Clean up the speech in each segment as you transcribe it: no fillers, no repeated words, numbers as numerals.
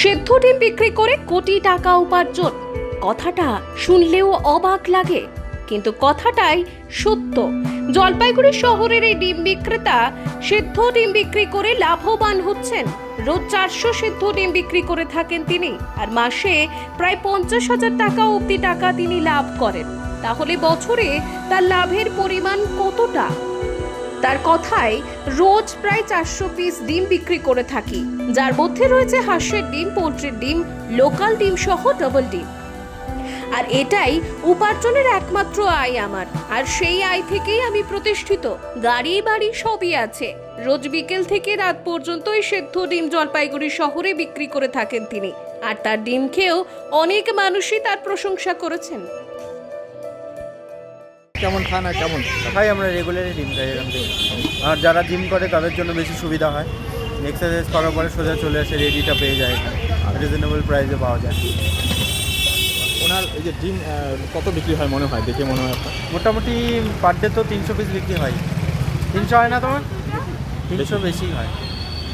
সেদ্ধ ডিম বিক্রি করে কোটি টাকা উপার্জন, কথাটা শুনলেও অবাক লাগে, কিন্তু কথাটাই সত্য। জলপাইগুড়ি শহরের এই ডিম বিক্রেতা সেদ্ধ ডিম বিক্রি করে লাভবান হচ্ছেন। রোজ 400 সেদ্ধ ডিম বিক্রি করে থাকেন তিনি, আর মাসে প্রায় 50,000 টাকা অবধি টাকা তিনি লাভ করেন। তাহলে বছরে তার লাভের পরিমাণ কতটা? তার কথায় রোজ প্রায় 400 পিস ডিম বিক্রি করে থাকি, যার মধ্যে রয়েছে হাঁসের ডিম, পোলট্রির ডিম, লোকাল ডিম সহ ডাবল ডিম। আর এটাই উপার্জনের একমাত্র আয় আমার, আর সেই আয় থেকেই আমি প্রতিষ্ঠিত। গাড়ি বাড়ি সবই আছে। রোজ বিকেল থেকে রাত পর্যন্ত এই সেদ্ধ ডিম জলপাইগুড়ি শহরে বিক্রি করে থাকেন তিনি, আর তার ডিম খেয়েও অনেক মানুষই তার প্রশংসা করেছেন। কেমন খান আর কেমন? খাই আমরা রেগুলারই ডিম খাই এখান থেকে। আর যারা জিম করে তাদের জন্য বেশি সুবিধা হয়, এক্সারসাইজ করার পরে সোজা চলে আসে, রেডিটা পেয়ে যায়, রিজনেবল প্রাইসে পাওয়া যায়। ওনার এই যে ডিম কত বিক্রি হয় মনে হয়, দেখে মনে হয় আপনার? মোটামুটি পার ডে তো 300 পিস বিক্রি হয়। 300 হয় না তোমার? 300 বেশি হয়।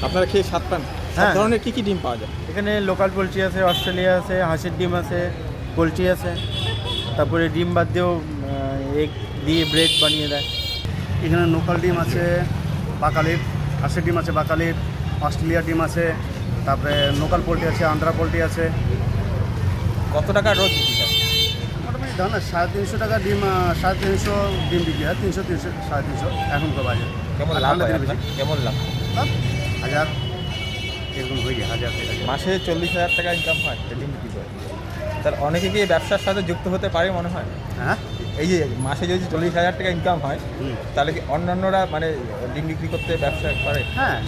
আপনারা খেয়ে স্বাদ পান? সব হ্যাঁ। ধরনের কী কী ডিম পাওয়া যায়? এখানে লোকাল পোলট্রি আছে, অস্ট্রেলিয়া আছে, হাঁসের ডিম আছে, পোলট্রি আছে, তারপরে ডিম বাদ দিয়েও এগ দিয়ে ব্রেড বানিয়ে দেয়। এখানে লোকাল ডিম আছে বাকালির, হাঁসের ডিম আছে বাকালির, অস্ট্রেলিয়ার ডিম আছে, তারপরে লোকাল পোলট্রি আছে, আন্ধ্রা পোলট্রি আছে। কত টাকা রোজ বিক্রি হয়? মোটামুটি ধর না 350 টাকা ডিম, 350 ডিম বিক্রি হয়, 300 350 এখনকার বাজার। কেমন আর লাভ ঠান্ডা হয় দিনে আপনার? বেশি। কেমন লাভ? 1000 এরকম হয়ে যায়, 1000 থেকে 1000। মাসে 40,000 টাকা ইনকাম হয় এই ডিম বিক্রি করে। তার অনেকে কি এই ব্যবসার সাথে যুক্ত হতে পারে মনে হয়? হ্যাঁ। এই যে মাসে যদি 40,000 টাকা ইনকাম হয়, হুম। তাহলে কি অন্যান্যরা মানে ডিম বিক্রি করতে ব্যবসা করে? হ্যাঁ,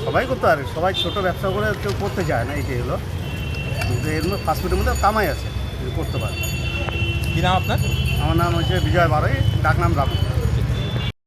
সবাই করতে পারে, সবাই ছোট ব্যবসা করে কেউ করতে চায় না, এইটাই হলো। কিন্তু এর মধ্যে ফাস্টফুডের মধ্যে কামাই আছে, করতে পারে। কী নাম আপনার? আমার নাম হচ্ছে বিজয় বারোই, ডাকনাম রাম।